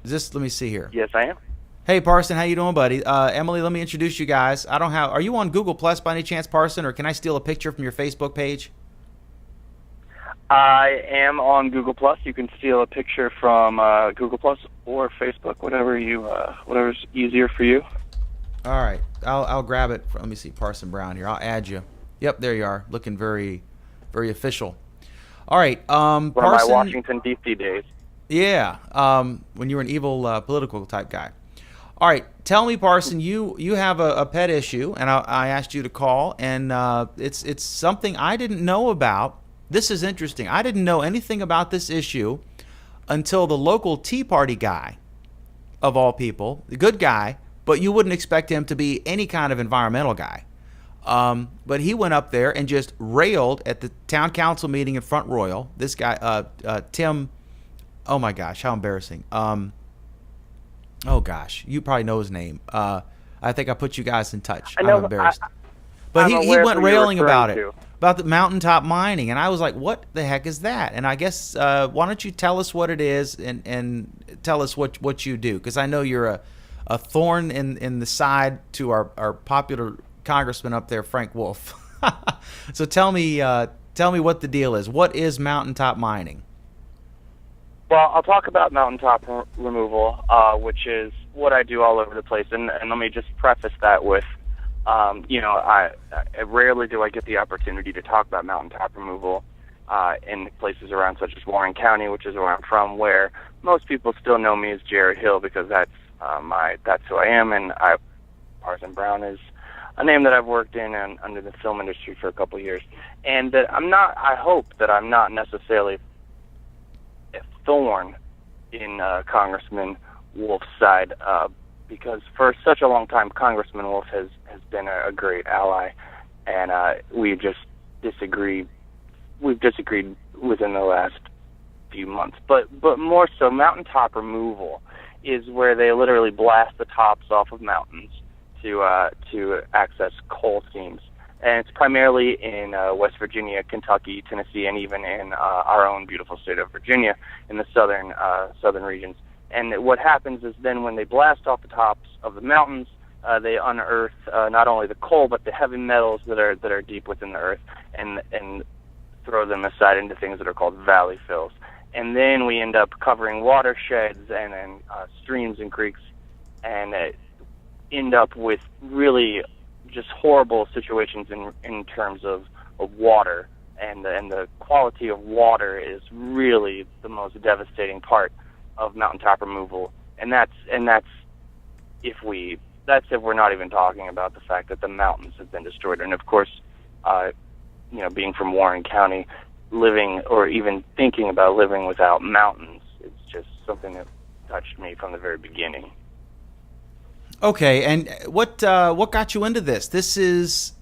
Let me see here. Yes, I am. Hey, Parson, how you doing, buddy? Emily, let me introduce you guys. Are you on Google Plus by any chance, Parson, or can I steal a picture from your Facebook page? I am on Google Plus. You can steal a picture from Google Plus or Facebook, whatever's easier for you. All right, I'll grab it. Let me see, Parson Brown here. I'll add you. Yep, there you are, looking very, very official. All right, One Parson, of my Washington D.C. days. Yeah, when you were an evil political type guy. All right, tell me, Parson, you have a pet issue, and I asked you to call, and it's something I didn't know about. This is interesting. I didn't know anything about this issue until the local Tea Party guy, of all people, the good guy, but you wouldn't expect him to be any kind of environmental guy. But he went up there and just railed at the town council meeting in Front Royal. This guy, Tim, oh my gosh, how embarrassing. Oh gosh, you probably know his name. I think I put you guys in touch. I'm embarrassed. But he went railing about it, about the mountaintop mining, and I was like, what the heck is that? And I guess, why don't you tell us what it is and tell us what you do? Because I know you're a thorn in the side to our popular congressman up there, Frank Wolf. So tell me what the deal is. What is mountaintop mining? Well, I'll talk about mountaintop removal, which is what I do all over the place. And let me just preface that with, I rarely do I get the opportunity to talk about mountaintop removal in places around, such as Warren County, which is where I'm from, where most people still know me as Jared Hill, because that's who I am, and Parson Brown is a name that I've worked in and under the film industry for a couple of years, and that I hope that I'm not necessarily a thorn in Congressman Wolf's side, because for such a long time, Congressman Wolf has been a great ally, and we've disagreed within the last few months. But more so, mountaintop removal is where they literally blast the tops off of mountains to access coal seams, and it's primarily in West Virginia, Kentucky, Tennessee, and even in our own beautiful state of Virginia in the southern regions. And what happens is then when they blast off the tops of the mountains, they unearth not only the coal but the heavy metals that are deep within the earth, and throw them aside into things that are called valley fills. And then we end up covering watersheds and streams and creeks, and end up with really just horrible situations in terms of water, and the quality of water is really the most devastating part of mountaintop removal, and that's if we're not even talking about the fact that the mountains have been destroyed. And of course, being from Warren County, living or even thinking about living without mountains, it's just something that touched me from the very beginning. Okay, and what got you into this? This is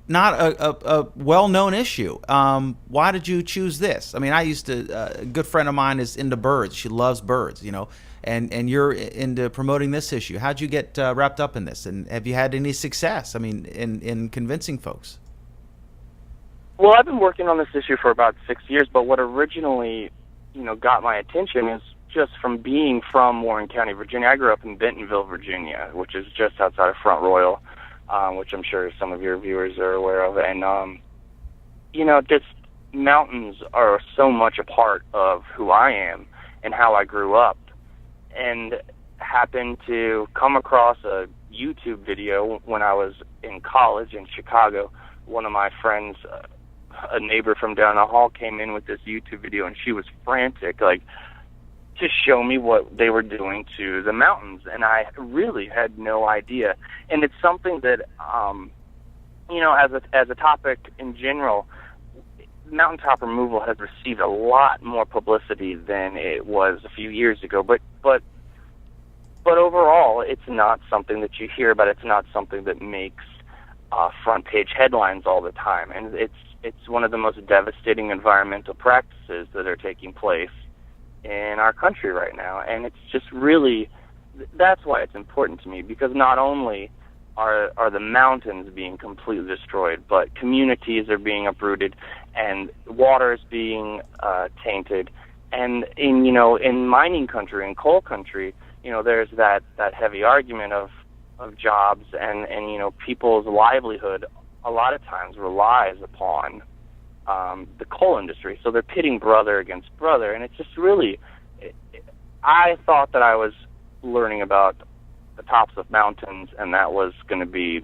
not a well-known issue. Why did you choose this? I mean, a good friend of mine is into birds. She loves birds, and you're into promoting this issue. How'd you get wrapped up in this? And have you had any success, in convincing folks? Well, I've been working on this issue for about 6 years, but what originally, got my attention is just from being from Warren County, Virginia. I grew up in Bentonville, Virginia, which is just outside of Front Royal, which I'm sure some of your viewers are aware of. And, just mountains are so much a part of who I am and how I grew up. And happened to come across a YouTube video when I was in college in Chicago. One of my friends, a neighbor from down the hall, came in with this YouTube video, and she was frantic, to show me what they were doing to the mountains, and I really had no idea. And it's something that, as a topic in general, mountaintop removal has received a lot more publicity than it was a few years ago. But but overall, it's not something that you hear about. It's not something that makes front page headlines all the time, and it's one of the most devastating environmental practices that are taking place in our country right now. And it's just really, that's why it's important to me, because not only are the mountains being completely destroyed, but communities are being uprooted, and water is being tainted. And in mining country, in coal country, there's that heavy argument of jobs and people's livelihood a lot of times relies upon the coal industry. So they're pitting brother against brother, and it's just really, I thought that I was learning about the tops of mountains, and that was going to be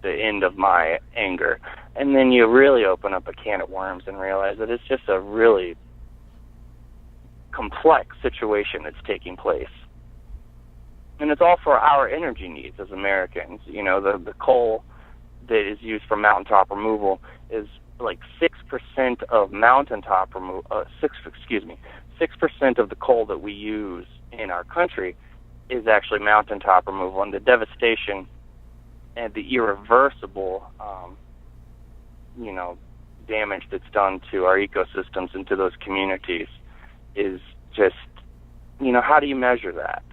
the end of my anger. And then you really open up a can of worms and realize that it's just a really complex situation that's taking place. And it's all for our energy needs as Americans. The coal that is used for mountaintop removal is like 6% of mountaintop removal. 6% of the coal that we use in our country is actually mountaintop removal, and the devastation and the irreversible, damage that's done to our ecosystems and to those communities is just, how do you measure that?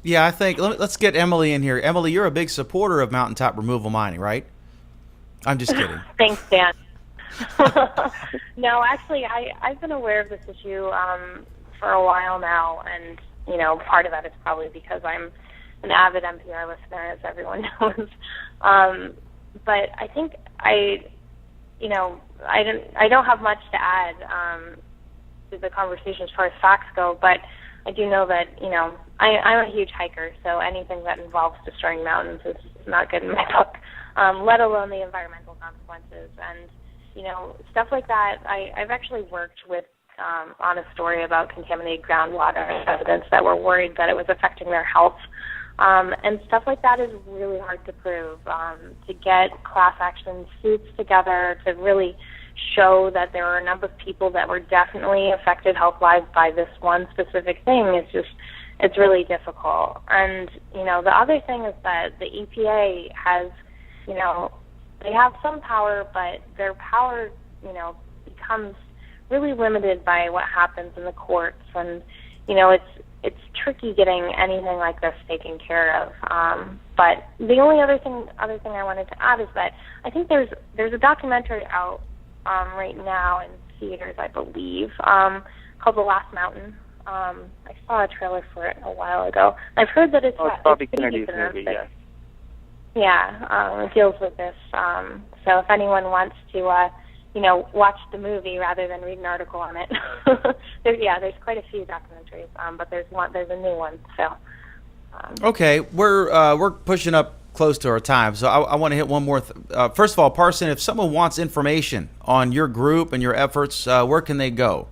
Yeah, I think let's get Emily in here. Emily, you're a big supporter of mountaintop removal mining, right? I'm just kidding. Thanks, Dan. No, actually, I've been aware of this issue for a while now, and part of that is probably because I'm an avid NPR listener, as everyone knows. But I think I don't have much to add to the conversation as far as facts go, but I do know that, I'm a huge hiker, so anything that involves destroying mountains is not good in my book, let alone the environmental consequences. And, stuff like that, I've actually worked with on a story about contaminated groundwater residents that were worried that it was affecting their health. And stuff like that is really hard to prove. To get class action suits together to really show that there are a number of people that were definitely affected health-wise by this one specific thing, it's really difficult. And, the other thing is that the EPA has, they have some power, but their power, becomes really limited by what happens in the courts, and it's tricky getting anything like this taken care of. But the only other thing I wanted to add is that I think there's a documentary out right now in theaters, I believe, called The Last Mountain. I saw a trailer for it a while ago. I've heard that it's Bobby Kennedy's movie, yes. Yeah, it deals with this. So if anyone wants to watch the movie rather than read an article on it. There's quite a few documentaries, but there's a new one. So. Okay, we're pushing up close to our time, so I want to hit one more. First of all, Parson, if someone wants information on your group and your efforts, where can they go?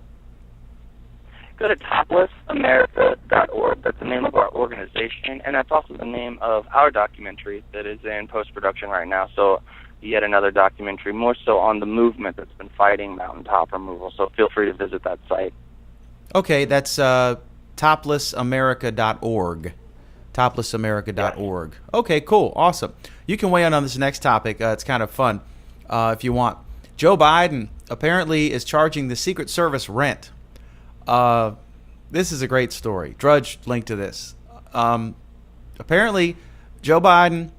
Go to toplessamerica.org. That's the name of our organization, and that's also the name of our documentary that is in post-production right now. So yet another documentary, more so on the movement that's been fighting mountaintop removal. So feel free to visit that site. Okay, that's toplessamerica.org. Toplessamerica.org. Yes. Okay, cool, awesome. You can weigh in on this next topic. It's kind of fun if you want. Joe Biden apparently is charging the Secret Service rent. This is a great story. Drudge linked to this. Apparently, Joe Biden,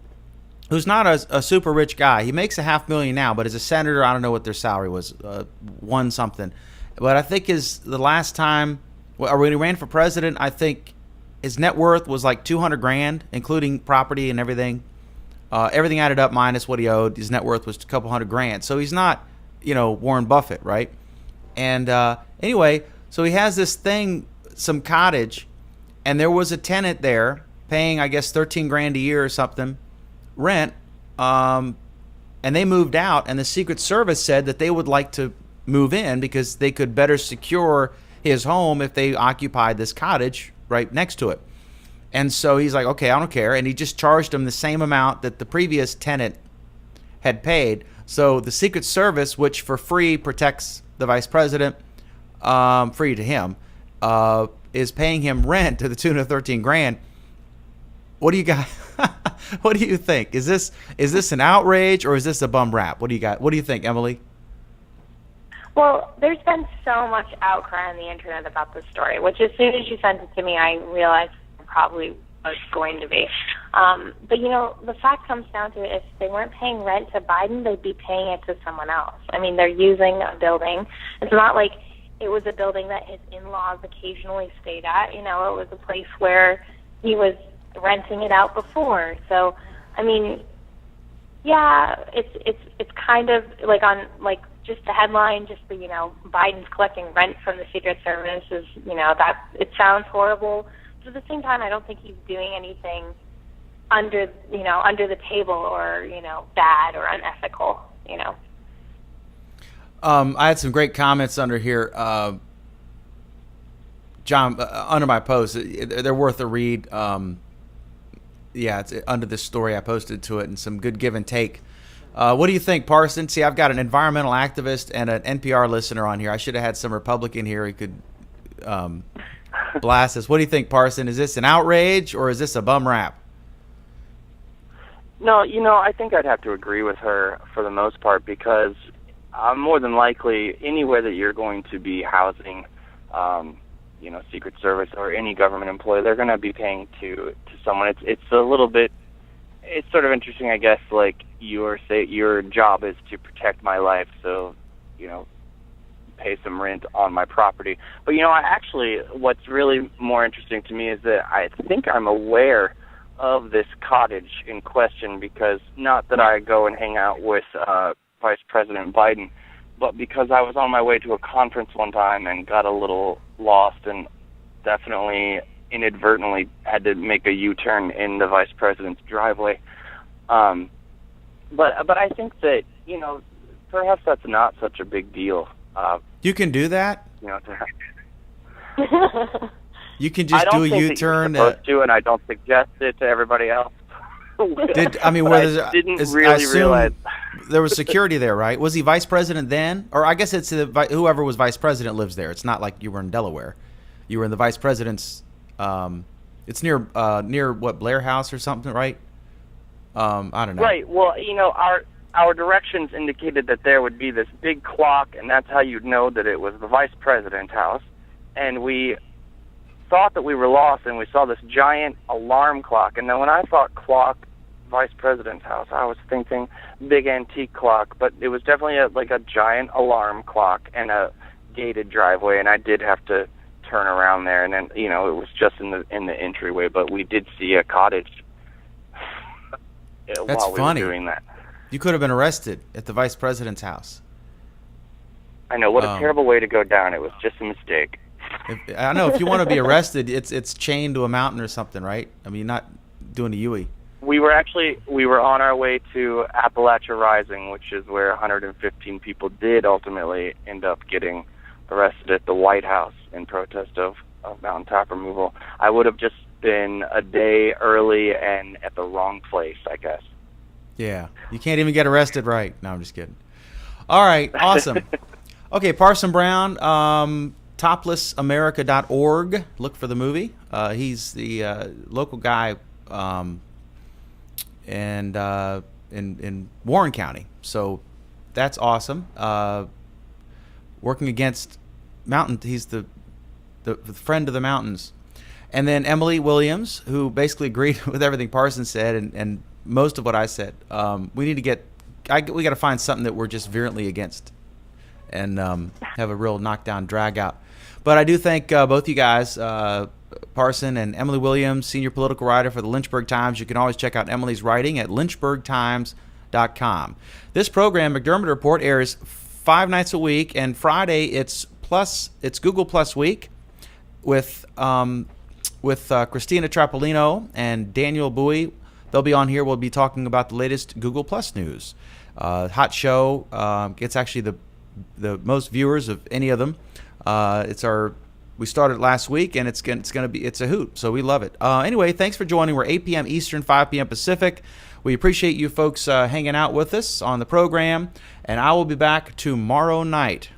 who's not a super rich guy, he makes $500,000 now, but as a senator, I don't know what their salary was, one something. But I think the last time, when he ran for president, I think his net worth was like $200,000, including property and everything. Everything added up minus what he owed. His net worth was a couple $100,000. So he's not, Warren Buffett, right? And anyway, so he has this thing, some cottage, and there was a tenant there paying, I guess, $13,000 a year or something rent, and they moved out, and the Secret Service said that they would like to move in because they could better secure his home if they occupied this cottage right next to it. And so he's like, okay, I don't care, and he just charged them the same amount that the previous tenant had paid. So the Secret Service, which for free protects the vice president, free to him, is paying him rent to the tune of $13,000. What do you got? What do you think? Is this an outrage or is this a bum rap? What do you got? What do you think, Emily? Well, there's been so much outcry on the internet about this story, which as soon as you sent it to me, I realized it probably was going to be. But, the fact comes down to if they weren't paying rent to Biden, they'd be paying it to someone else. I mean, they're using a building. It's not like it was a building that his in-laws occasionally stayed at. It was a place where he was renting it out before. So, I mean, yeah, it's kind of like on just the headline, just the Biden's collecting rent from the Secret Service is that it sounds horrible. But at the same time, I don't think he's doing anything under the table or bad or unethical. I had some great comments under here, John, under my post. They're worth a read. It's under this story I posted to it, and some good give and take. What do you think, Parson? See, I've got an environmental activist and an NPR listener on here. I should have had some Republican here who could blast us. What do you think, Parson? Is this an outrage or is this a bum rap? No, I think I'd have to agree with her for the most part because more than likely anywhere that you're going to be housing, Secret Service or any government employee, they're going to be paying to someone. It's a little bit. It's sort of interesting, I guess. Like your job is to protect my life, so pay some rent on my property. But what's really more interesting to me is that I think I'm aware of this cottage in question because not that I go and hang out with Vice President Biden, but because I was on my way to a conference one time and got a little lost and definitely inadvertently had to make a U-turn in the Vice President's driveway. But I think that, perhaps that's not such a big deal. You can do that? You can just do a U-turn. I don't think that you're supposed to, and I don't suggest it to everybody else. I didn't really realize there was security there, right? Was he vice president then? Or I guess it's whoever was vice president lives there. It's not like you were in Delaware. You were in the vice president's. It's near what, Blair House or something, right? I don't know. Right. Well, our directions indicated that there would be this big clock, and that's how you'd know that it was the vice president's house. And we thought that we were lost, and we saw this giant alarm clock. And then when I thought clock, vice president's house, I was thinking big antique clock, but it was definitely a giant alarm clock and a gated driveway, and I did have to turn around there, and then it was just in the entryway, but we did see a cottage. That's while funny. We were doing that. You could have been arrested at the vice president's house. I know, what a terrible way to go down. It was just a mistake. I know, if you want to be arrested, it's chained to a mountain or something, right? I mean, you're not doing a Yui. We were on our way to Appalachia Rising, which is where 115 people did ultimately end up getting arrested at the White House in protest of mountaintop removal. I would have just been a day early and at the wrong place, I guess. Yeah, you can't even get arrested right. No, I'm just kidding. All right, awesome. Okay, Parson Brown, toplessamerica.org. Look for the movie. He's the local guy in Warren County. So that's awesome. Working against mountain. He's the friend of the mountains. And then Emily Williams, who basically agreed with everything Parson said and most of what I said. We got to find something that we're just virulently against and have a real knockdown drag out. But I do thank both you guys, Parson and Emily Williams, senior political writer for the Lynchburg Times. You can always check out Emily's writing at lynchburgtimes.com. This program, McDermott Report, airs 5 nights a week, and Friday it's Google Plus Week with Christina Trapolino and Daniel Bowie. They'll be on here. We'll be talking about the latest Google Plus news. Hot show. It's actually the most viewers of any of them. We started last week, and it's a hoot. So we love it. Anyway, thanks for joining. We're 8 p.m. Eastern, 5 p.m. Pacific. We appreciate you folks hanging out with us on the program, and I will be back tomorrow night.